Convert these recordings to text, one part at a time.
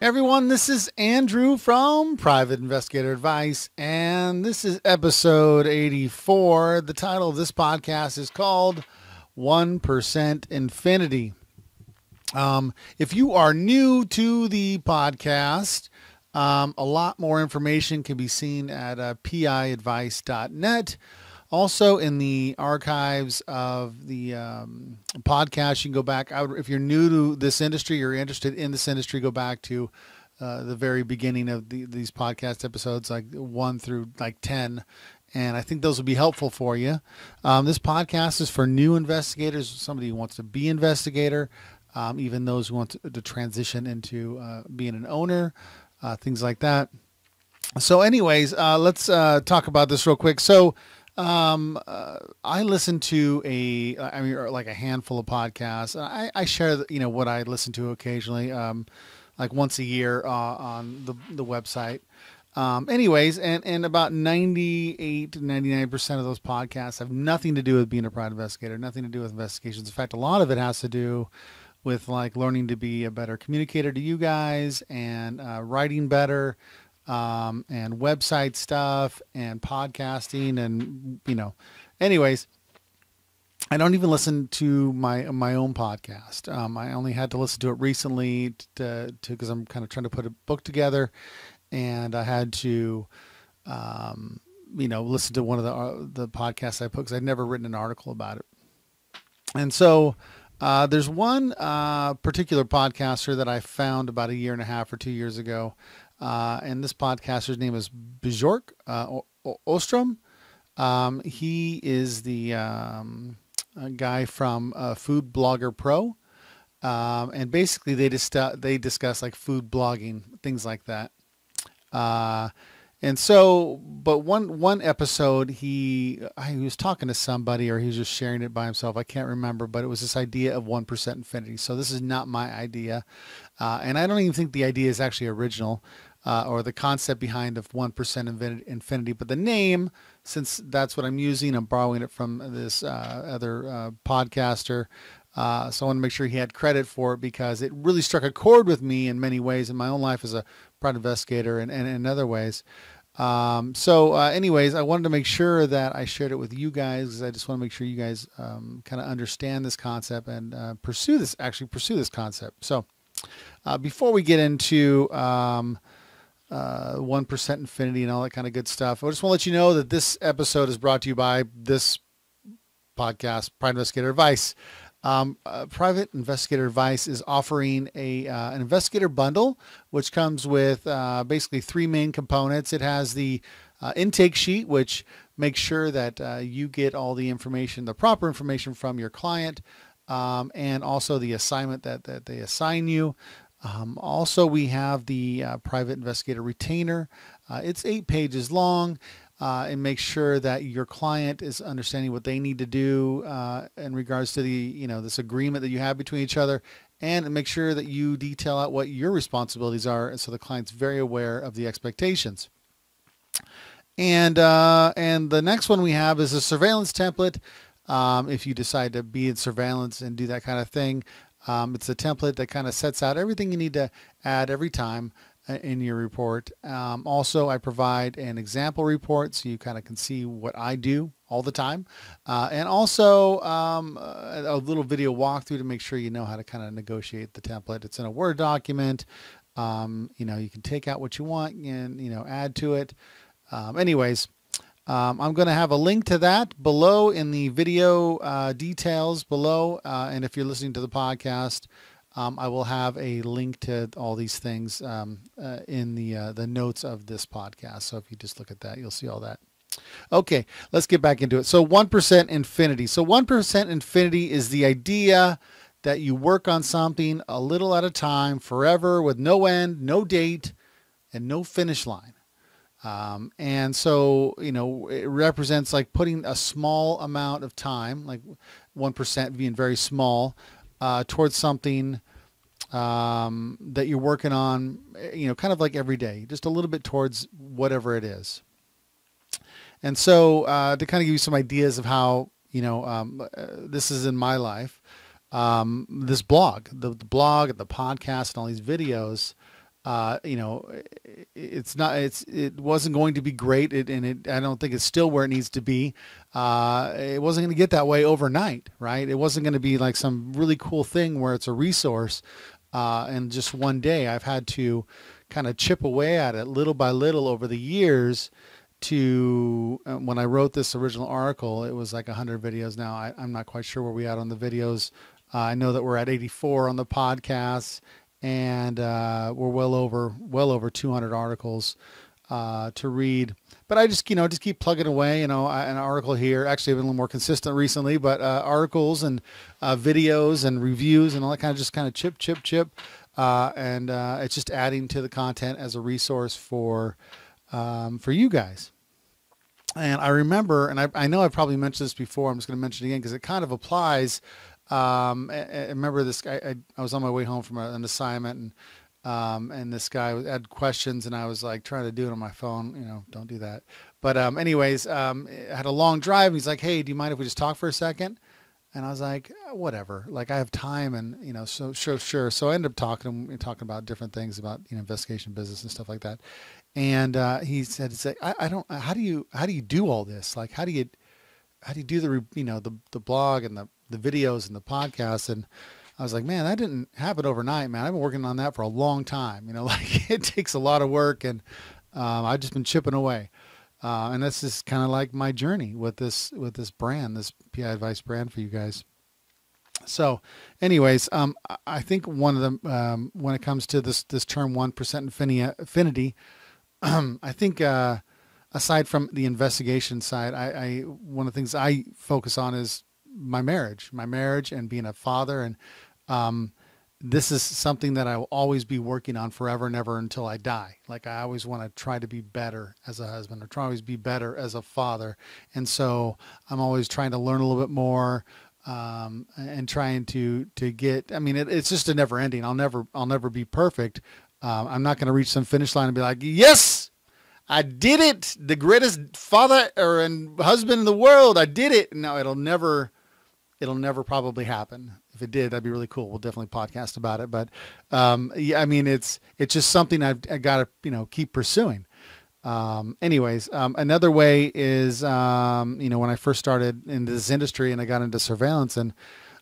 Everyone, this is Andrew from Private Investigator Advice, and this is episode 84. The title of this podcast is called 1% Infinity. If you are new to the podcast, a lot more information can be seen at piadvice.net. Also, in the archives of the podcast, you can go back. If you're new to this industry, you're interested in this industry, go back to the very beginning of these podcast episodes, like 1 through 10. And I think those will be helpful for you. This podcast is for new investigators, somebody who wants to be an investigator, even those who want to transition into being an owner, things like that. So anyways, let's talk about this real quick. So I listen to like a handful of podcasts. I share, what I listen to occasionally, like once a year, on the website. Anyways, and about 98 to 99% of those podcasts have nothing to do with being a private investigator, nothing to do with investigations. In fact, a lot of it has to do with like learning to be a better communicator to you guys and writing better, and website stuff and podcasting and, anyways, I don't even listen to my own podcast. I only had to listen to it recently because I'm kind of trying to put a book together, and I had to, listen to one of the podcasts I put because I'd never written an article about it. And so, there's one particular podcaster that I found about a year and a half or 2 years ago. And this podcaster's name is Bjork Ostrom. He is the guy from Food Blogger Pro. And basically they discuss like food blogging, things like that. And so, but one episode, he was talking to somebody, or he was just sharing it by himself. I can't remember, but it was this idea of 1% infinity. So this is not my idea. And I don't even think the idea is actually original, or the concept behind of 1% infinity, but the name, since that's what I'm using, I'm borrowing it from this other podcaster. So I want to make sure he had credit for it because it really struck a chord with me in many ways in my own life as a private investigator and in other ways. Anyways, I wanted to make sure that I shared it with you guys because I just want to make sure you guys kind of understand this concept and pursue this concept. So before we get into 1% infinity and all that kind of good stuff, I just want to let you know that this episode is brought to you by this podcast, Private Investigator Advice. Private Investigator Advice is offering an investigator bundle, which comes with basically 3 main components. It has the intake sheet, which makes sure that you get all the information, the proper information from your client, and also the assignment that they assign you. Also, we have the Private Investigator Retainer. It's 8 pages long. And make sure that your client is understanding what they need to do in regards to the, this agreement that you have between each other, and make sure that you detail out what your responsibilities are, and so the client's very aware of the expectations. And the next one we have is a surveillance template. If you decide to be in surveillance and do that kind of thing, it's a template that kind of sets out everything you need to add every time in your report. Also, I provide an example report so you kind of can see what I do all the time. And also a little video walkthrough to make sure you know how to kind of negotiate the template. It's in a Word document. You can take out what you want and, add to it. Anyways, I'm going to have a link to that below in the video details below. And if you're listening to the podcast, I will have a link to all these things in the notes of this podcast. So if you just look at that, you'll see all that. Okay, let's get back into it. So 1% infinity. So 1% infinity is the idea that you work on something a little at a time, forever, with no end, no date, and no finish line. And so, it represents like putting a small amount of time, like 1% being very small, towards something that you're working on, kind of like every day, just a little bit towards whatever it is. And so to kind of give you some ideas of how, this is in my life, this blog, the blog and the podcast and all these videos You know, it wasn't going to be great. I don't think it's still where it needs to be. It wasn't going to get that way overnight, right? It wasn't going to be like some really cool thing where it's a resource. And just one day I've had to kind of chip away at it little by little over the years to when I wrote this original article, it was like 100 videos. Now I'm not quite sure where we at on the videos. I know that we're at 84 on the podcast, and we're well over 200 articles to read. But I just keep plugging away. An article here. Actually, I've been a little more consistent recently, but articles and videos and reviews and all that kind of chip. And it's just adding to the content as a resource for you guys. And I remember, and I know I've probably mentioned this before. I'm just going to mention it again because it kind of applies. I remember this guy. I was on my way home from an assignment, and this guy had questions, and I was like trying to do it on my phone. Don't do that. But anyways, I had a long drive. And he's like, "Hey, do you mind if we just talk for a second?" And I was like, "Whatever. Like I have time, and so sure." So I ended up talking about different things about investigation business and stuff like that. And he said, I don't. How do you do all this? Like, how do you do the blog and the videos and the podcasts?" And I was like, "Man, that didn't happen overnight, man. I've been working on that for a long time. Like it takes a lot of work, and I've just been chipping away." And that's just kind of like my journey with this brand, this PI Advice brand for you guys. So anyways, I think one of them, when it comes to this term 1% affinity, I think, aside from the investigation side, I one of the things I focus on is my marriage and being a father. And, this is something that I will always be working on forever and ever until I die. Like I always want to try to be better as a husband or try to always be better as a father. And so I'm always trying to learn a little bit more, and trying to get, it's just a never ending. I'll never be perfect. I'm not going to reach some finish line and be like, "Yes, I did it. The greatest father and husband in the world. I did it." No, it'll never probably happen. If it did, that'd be really cool. We'll definitely podcast about it. But yeah, it's just something I got to keep pursuing. Anyways, another way is when I first started in this industry and I got into surveillance, and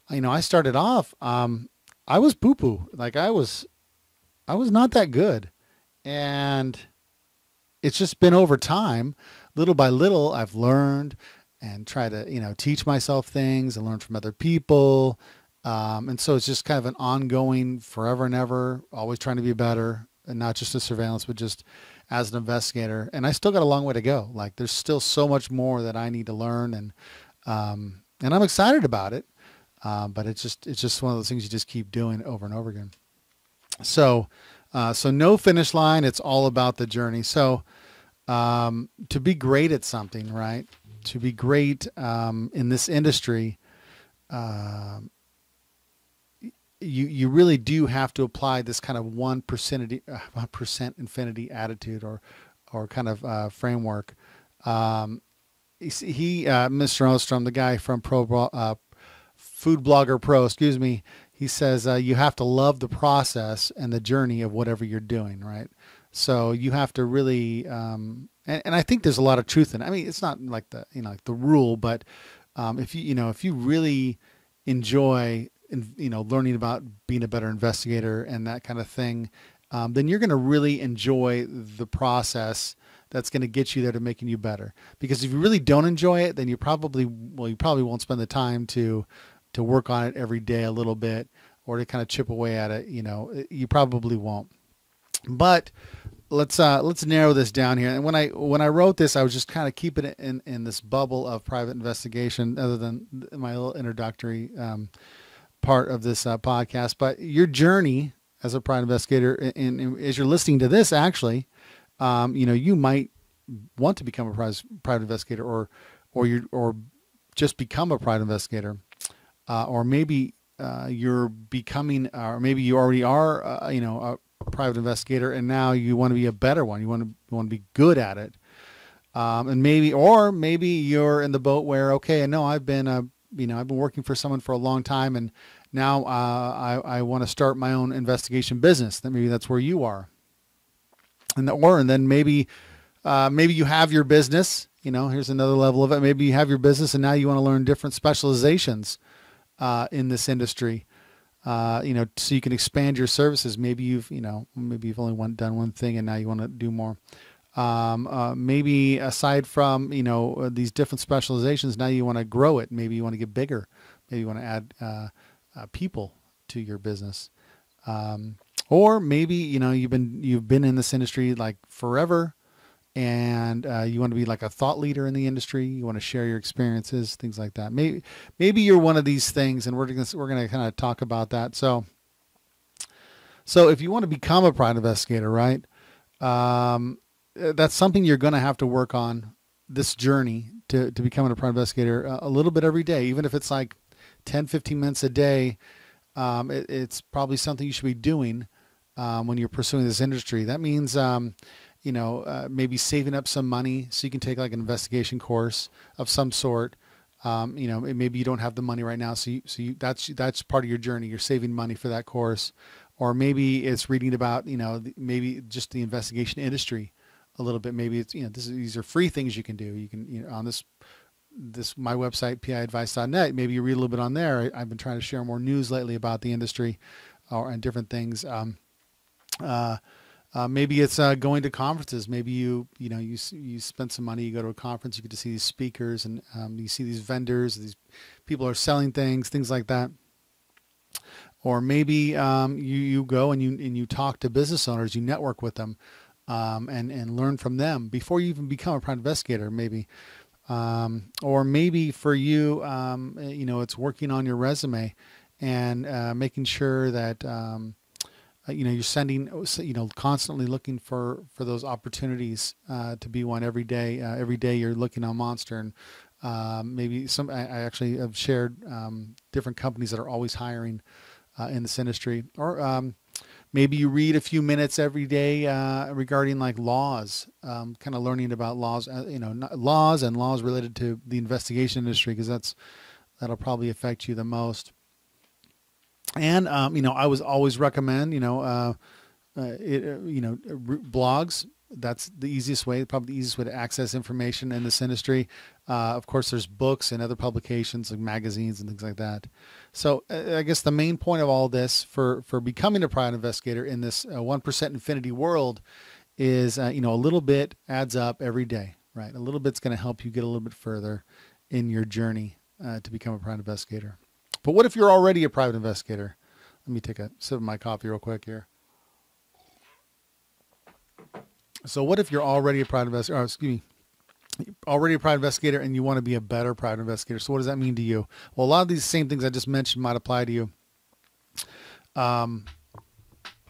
I started off, I was poo-poo. Like I was not that good, and it's just been over time, little by little, I've learned and try to teach myself things and learn from other people. And so it's just kind of an ongoing forever and ever, always trying to be better, and not just as surveillance, but just as an investigator. And I still got a long way to go. Like there's still so much more that I need to learn, and I'm excited about it. But it's just one of those things you just keep doing over and over again. So no finish line. It's all about the journey. So to be great at something, right? To be great in this industry, you really do have to apply this kind of 1% infinity attitude or kind of framework. Mr. Ostrom, the guy from Food Blogger Pro, excuse me, he says you have to love the process and the journey of whatever you're doing, right? So you have to really, and I think there's a lot of truth in it. It's not like the rule, but if you really enjoy learning about being a better investigator and that kind of thing, then you're going to really enjoy the process that's going to get you there to making you better. Because if you really don't enjoy it, then you probably won't spend the time to work on it every day a little bit, or to kind of chip away at it. You probably won't. But let's narrow this down here. And when I wrote this, I was just kind of keeping it in this bubble of private investigation, other than my little introductory part of this podcast. But your journey as a private investigator, and as you're listening to this, actually, you might want to become a private investigator, or just become a private investigator, or maybe you're becoming, or maybe you already are, a private investigator, and now you want to be a better one. You want to be good at it, and maybe you're in the boat where, okay, no, I've been working for someone for a long time, and now I want to start my own investigation business. Maybe that's where you are. and then maybe you have your business. Here's another level of it. Maybe you have your business and now you want to learn different specializations in this industry. So you can expand your services. Maybe you've only done one thing and now you want to do more. Maybe aside from, these different specializations, now you want to grow it. Maybe you want to get bigger. Maybe you want to add people to your business. Or maybe, you've been in this industry like forever, and you want to be like a thought leader in the industry. You want to share your experiences, things like that. Maybe you're one of these things, and we're gonna kind of talk about that. So if you want to become a private investigator, right? That's something you're going to have to work on, this journey to becoming a private investigator a little bit every day, even if it's like 10, 15 minutes a day. It's probably something you should be doing when you're pursuing this industry. That means, maybe saving up some money so you can take like an investigation course of some sort. Maybe you don't have the money right now, so that's part of your journey. You're saving money for that course, or maybe it's reading about maybe just the investigation industry a little bit. Maybe it's these are free things you can do. You can on this my website piadvice.net. Maybe you read a little bit on there. I've been trying to share more news lately about the industry and different things. Maybe it's going to conferences. Maybe you spend some money, you go to a conference, you get to see these speakers, and you see these vendors, these people are selling things like that. Or maybe you go and you talk to business owners, you network with them, and learn from them before you even become a private investigator, maybe. Or maybe for you, it's working on your resume and making sure that you're sending, constantly looking for those opportunities to be one every day. Every day you're looking on Monster, and maybe I actually have shared different companies that are always hiring in this industry. Or maybe you read a few minutes every day regarding like laws, kind of learning about laws, laws and laws related to the investigation industry, because that'll probably affect you the most. And I was always recommend blogs. That's the easiest way, probably the easiest way to access information in this industry. Of course, there's books and other publications like magazines and things like that. So I guess the main point of all this for becoming a private investigator in this 1% infinity world is, a little bit adds up every day, right? A little bit's going to help you get a little bit further in your journey to become a private investigator. But what if you're already a private investigator? Let me take a sip of my coffee real quick here. So what if you're already a private investigator, already a private investigator, and you want to be a better private investigator? So what does that mean to you? Well, a lot of these same things I just mentioned might apply to you. One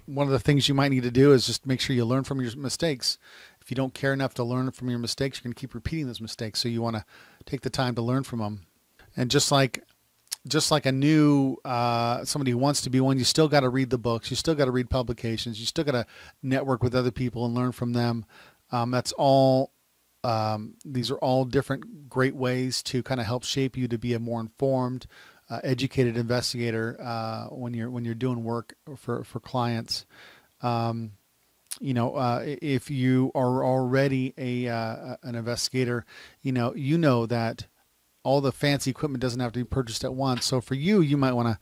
of the things you might need to do is just make sure you learn from your mistakes. If you don't care enough to learn from your mistakes, you're going to keep repeating those mistakes. So you want to take the time to learn from them. And just like a new somebody who wants to be one, you still got to read the books. You still got to read publications. You still got to network with other people and learn from them. That's all. These are all different great ways to kind of help shape you to be a more informed, educated investigator when you're doing work for clients. If you are already an investigator, you know that all the fancy equipment doesn't have to be purchased at once. So for you, you might want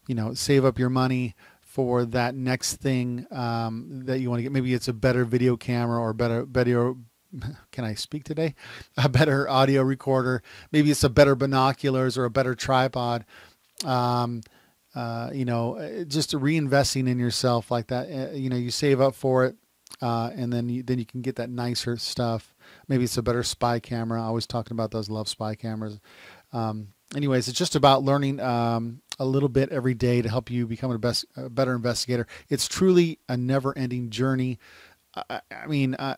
to, save up your money for that next thing that you want to get. Maybe it's a better video camera or better video. Can I speak today? A better audio recorder. Maybe it's a better binoculars or a better tripod. Just reinvesting in yourself like that. You save up for it. And then you can get that nicer stuff. Maybe it's a better spy camera. I always talking about those. Love spy cameras. Anyways, it's just about learning a little bit every day to help you become a better investigator. It's truly a never-ending journey. I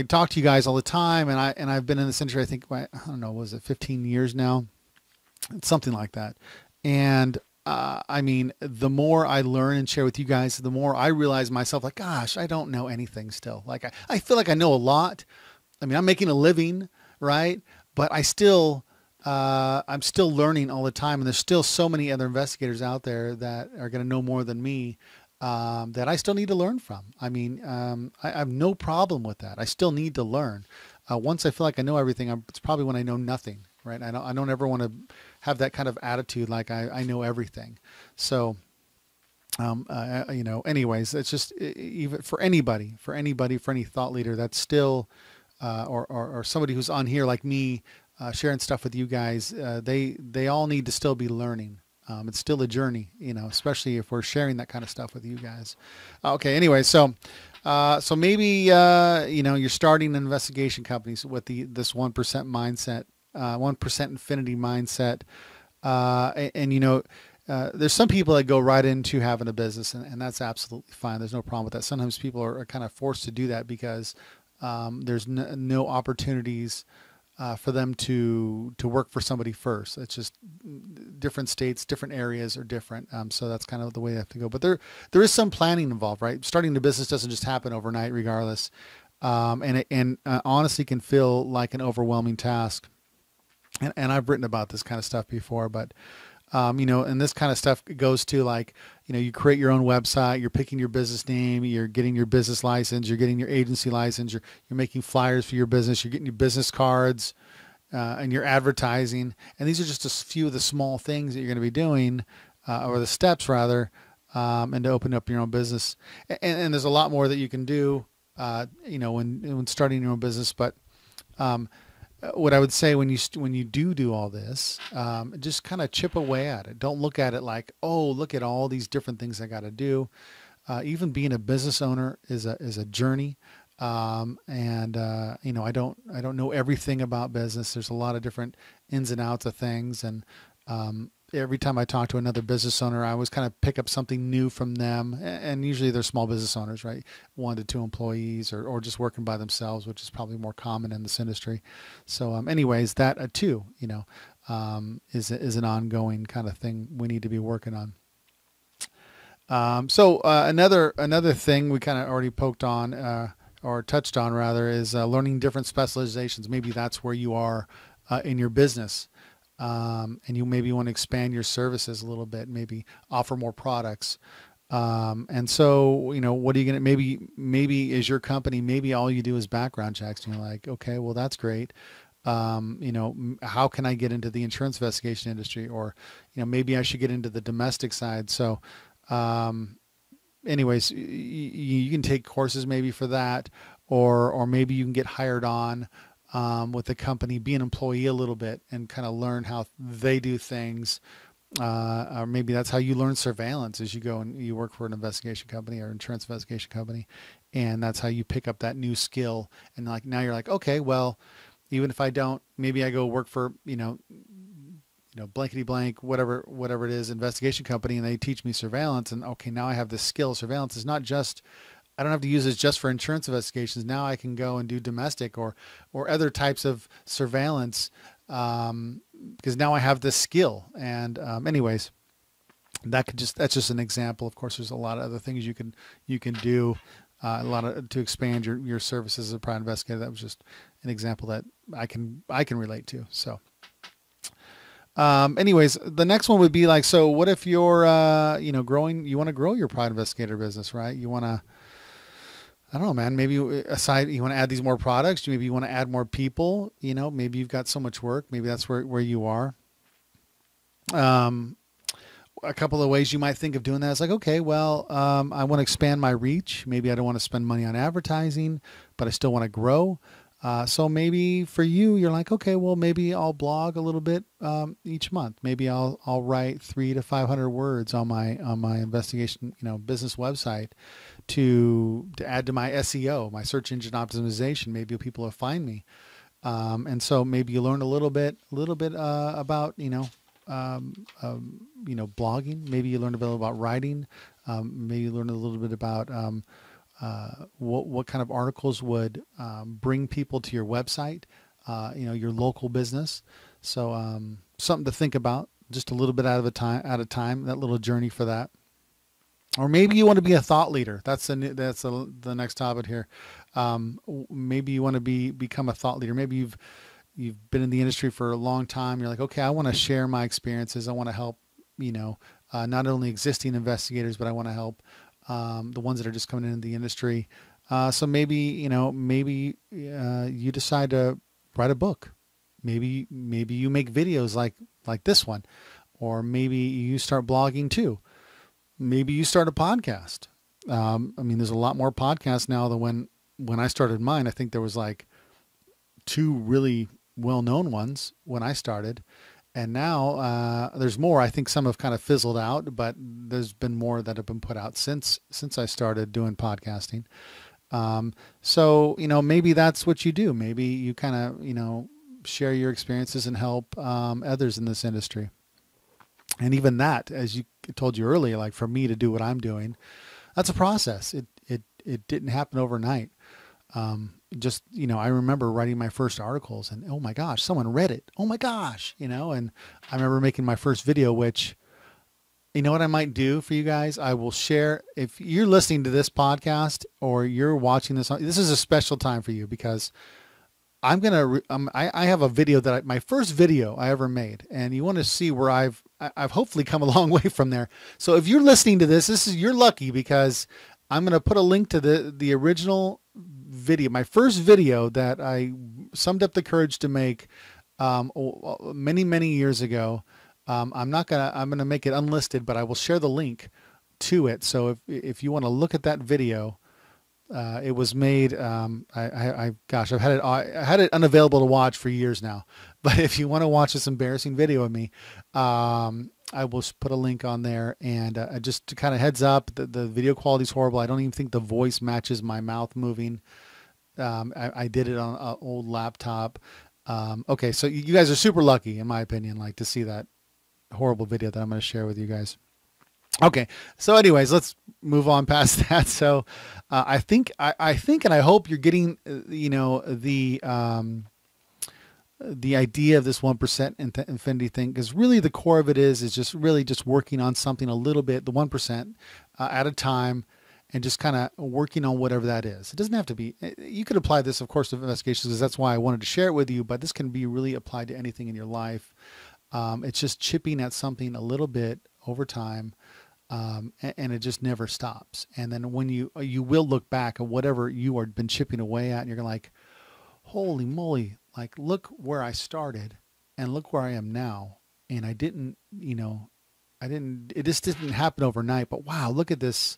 talk to you guys all the time, and I've been in this industry. I think I don't know, was it 15 years now? It's something like that. And the more I learn and share with you guys, the more I realize myself, like, gosh, I don't know anything still. Like, I feel like I know a lot. I'm making a living, right? But I'm still learning all the time. And there's still so many other investigators out there that are going to know more than me. that I still need to learn from. I mean, I have no problem with that. I still need to learn. Once I feel like I know everything, it's probably when I know nothing, right? I don't ever want to have that kind of attitude like I know everything. So, anyways, it's just even for anybody, for any thought leader that's still, or somebody who's on here like me, sharing stuff with you guys, they all need to still be learning. It's still a journey, especially if we're sharing that kind of stuff with you guys. Okay. Anyway, so maybe, you're starting investigation companies with this 1% mindset, 1% infinity mindset. There's some people that go right into having a business, and that's absolutely fine. There's no problem with that. Sometimes people are kind of forced to do that because there's no opportunities for them to work for somebody first. It's just different states, different areas are different. So that's kind of the way they have to go. But there is some planning involved, right? Starting a business doesn't just happen overnight, regardless. And honestly can feel like an overwhelming task. And I've written about this kind of stuff before, but and this kind of stuff goes to like, you create your own website, you're picking your business name, you're getting your business license, you're getting your agency license, you're making flyers for your business, you're getting your business cards, and you're advertising. And these are just a few of the small things that you're going to be doing, or the steps rather, and to open up your own business. And there's a lot more that you can do, when starting your own business. But, what I would say when you do all this, just kind of chip away at it. Don't look at it like, oh, look at all these different things I got to do. Even being a business owner is a journey. I don't know everything about business. There's a lot of different ins and outs of things. And, every time I talk to another business owner, I always kind of pick up something new from them. And usually they're small business owners, right? 1 to 2 employees or just working by themselves, which is probably more common in this industry. So, anyways, that too, is an ongoing kind of thing we need to be working on. Another thing we kind of already poked on, or touched on rather, is learning different specializations. Maybe that's where you are in your business. And you maybe want to expand your services a little bit, maybe offer more products. And so, what are you going to, maybe is your company, maybe all you do is background checks, and you're like, okay, well, that's great. How can I get into the insurance investigation industry? Or, maybe I should get into the domestic side. So, anyways, you can take courses maybe for that, or maybe you can get hired on with the company, be an employee a little bit and kind of learn how they do things. Or maybe that's how you learn surveillance as you go and you work for an investigation company or insurance investigation company. And that's how you pick up that new skill. And like, now you're like, okay, well, even if I don't, maybe I go work for, blankety blank, whatever it is, investigation company, and they teach me surveillance. And okay, now I have this skill. Surveillance is not just, I don't have to use this just for insurance investigations. Now I can go and do domestic or other types of surveillance, because now I have this skill. And anyways, that's just an example. Of course, there's a lot of other things you can do, to expand your services as a private investigator. That was just an example that I can relate to. So. Anyways, the next one would be like, so what if you're, growing, you want to grow your private investigator business, right? You want to, I don't know, man, maybe you want to add these more products. Maybe you want to add more people, maybe you've got so much work. Maybe that's where you are. A couple of ways you might think of doing that is like, okay, well, I want to expand my reach. Maybe I don't want to spend money on advertising, but I still want to grow. So maybe for you, you're like, okay, well, maybe I'll blog a little bit each month. Maybe I'll write 300 to 500 words on my investigation, business website to add to my SEO, my search engine optimization. Maybe people will find me. And so maybe you learn a little bit about blogging. Maybe you learn a bit about writing. Maybe you learn a little bit about what kind of articles would bring people to your website, your local business. So something to think about, just a little bit at a time, that little journey for that. Or maybe you want to be a thought leader. That's the next topic here. Maybe you want to become a thought leader. Maybe you've been in the industry for a long time. You're like, okay, I want to share my experiences. I want to help, not only existing investigators, but I want to help the ones that are just coming into the industry. So maybe, you decide to write a book. Maybe you make videos like this one, or maybe you start blogging too. Maybe you start a podcast. There's a lot more podcasts now than when I started mine. I think there was like 2 really well-known ones when I started. And now there's more. I think some have kind of fizzled out, but there's been more that have been put out since I started doing podcasting. So, maybe that's what you do. Maybe you kind of, share your experiences and help others in this industry. And even that, as you told you earlier, like for me to do what I'm doing, that's a process. It didn't happen overnight. I remember writing my first articles and, oh my gosh, someone read it. Oh my gosh, and I remember making my first video, which, you know what I might do for you guys? I will share, if you're listening to this podcast or you're watching this, this is a special time for you, because I'm going to, I have a video my first video I ever made, and you want to see where I've hopefully come a long way from there. So if you're listening to this, you're lucky, because I'm going to put a link to the original video, my first video that I summed up the courage to make many, many years ago. I'm going to make it unlisted, but I will share the link to it. So if you want to look at that video, it was made, I've had it unavailable to watch for years now, but if you want to watch this embarrassing video of me, I will put a link on there, and just to kind of heads up, the video quality is horrible. I don't even think the voice matches my mouth moving. I did it on an old laptop. Okay. So you guys are super lucky, in my opinion, like to see that horrible video that I'm going to share with you guys. Okay. So anyways, let's move on past that. So, I think, and I hope you're getting, the idea of this 1% infinity thing, because really the core of it is just really just working on something a little bit, the 1% at a time, and just kind of working on whatever that is. It doesn't have to be, you could apply this, of course, to investigations, because that's why I wanted to share it with you, but this can be really applied to anything in your life. It's just chipping at something a little bit over time. And it just never stops. And then when you will look back at whatever you have been chipping away at, and you're like, holy moly, like, look where I started and look where I am now. And it just didn't happen overnight, but wow, look at this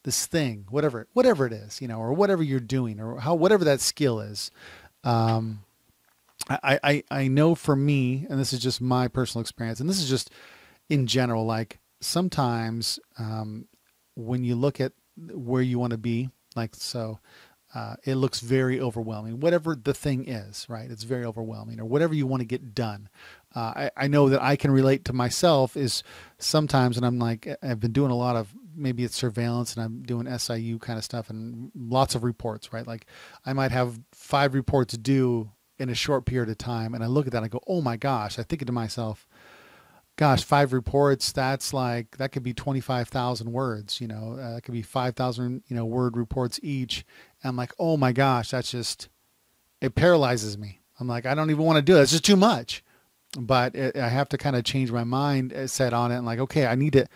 thing, whatever it is, or whatever you're doing, or whatever that skill is. I know for me, and this is just my personal experience, and this is just in general, like sometimes, when you look at where you want to be, like, so, it looks very overwhelming, whatever the thing is, right? It's very overwhelming, or whatever you want to get done. I know that I can relate to myself is sometimes, and I'm like, I've been doing a lot of, maybe it's surveillance, and I'm doing SIU kind of stuff and lots of reports, right? Like I might have 5 reports due in a short period of time. And I look at that and I go, oh my gosh, I think to myself, gosh, 5 reports, that could be 25,000 words, that could be 5,000, word reports each. And I'm like, oh my gosh, it paralyzes me. I'm like, I don't even want to do it. It's just too much. But I have to kind of change my mindset on it. And like, okay, I need to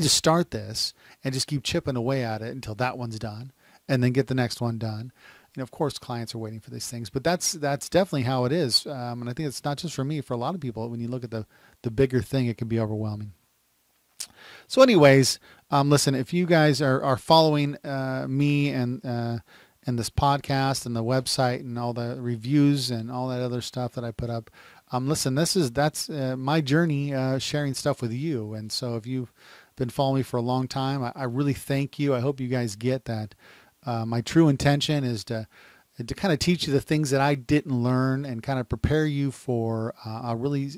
start this and just keep chipping away at it until that one's done, and then get the next one done. Of course, clients are waiting for these things, but that's definitely how it is. And I think it's not just for me, for a lot of people, when you look at the bigger thing, it can be overwhelming. So anyways, listen, if you guys are following me and this podcast and the website and all the reviews and all that other stuff that I put up, listen, that's my journey, sharing stuff with you. And so if you've been following me for a long time, I really thank you. I hope you guys get that. My true intention is to kind of teach you the things that I didn't learn, and kind of prepare you for a really,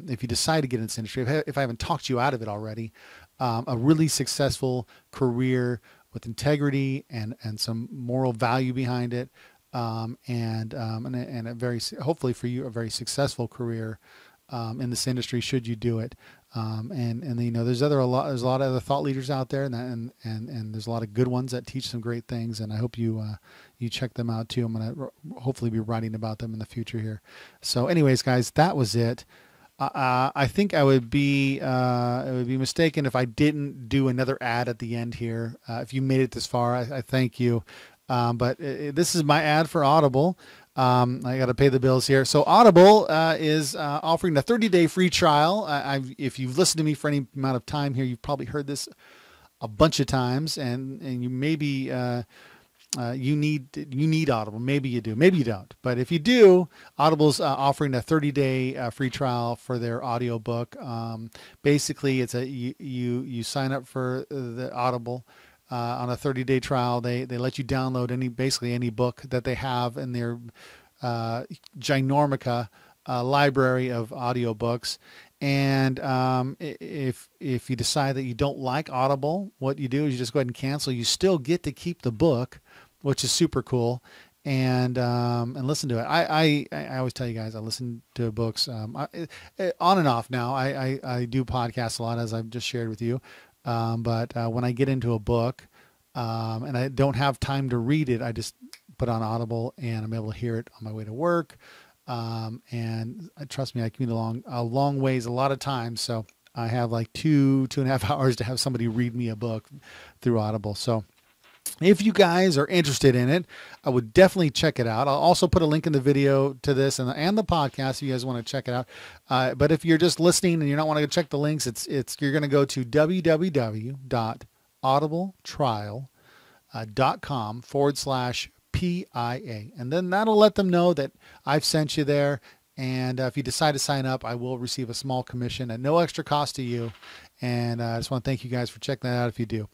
if you decide to get into this industry, if I haven't talked you out of it already, a really successful career with integrity and some moral value behind it, and a very, hopefully for you, a very successful career in this industry should you do it. And there's a lot of other thought leaders out there, and there's a lot of good ones that teach some great things, and I hope you check them out too. I'm going to hopefully be writing about them in the future here. So anyways, guys, that was it. I think I would be it would be mistaken if I didn't do another ad at the end here. If you made it this far, I thank you. But this is my ad for Audible. I got to pay the bills here. So Audible is offering a 30-day free trial. If you've listened to me for any amount of time here, you've probably heard this a bunch of times, and you maybe you need Audible. Maybe you do, maybe you don't. But if you do, Audible's offering a 30-day free trial for their audiobook. Basically, it's you sign up for the Audible on a 30-day trial. They let you download basically any book that they have in their ginormica library of audiobooks. And if you decide that you don't like Audible, what you do is you just go ahead and cancel. You still get to keep the book, which is super cool, and listen to it. I always tell you guys I listen to books on and off now. I do podcasts a lot, as I've just shared with you. But when I get into a book and I don't have time to read it, I just put on Audible and I'm able to hear it on my way to work. And trust me, I commute a long ways a lot of times. So I have like 2.5 hours to have somebody read me a book through Audible. So if you guys are interested in it, I would definitely check it out. I'll also put a link in the video to this and the podcast if you guys want to check it out. But if you're just listening and you're not wanting to check the links, you're going to go to www.audibletrial.com/PIA. And then that'll let them know that I've sent you there. And if you decide to sign up, I will receive a small commission at no extra cost to you. And I just want to thank you guys for checking that out if you do.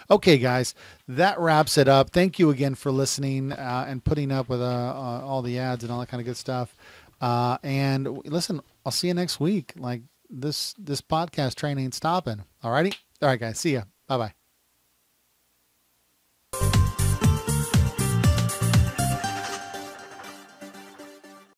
Okay, guys, that wraps it up. Thank you again for listening and putting up with all the ads and all that kind of good stuff. And listen, I'll see you next week. Like this podcast train ain't stopping. All righty? All right, guys. See ya. Bye-bye.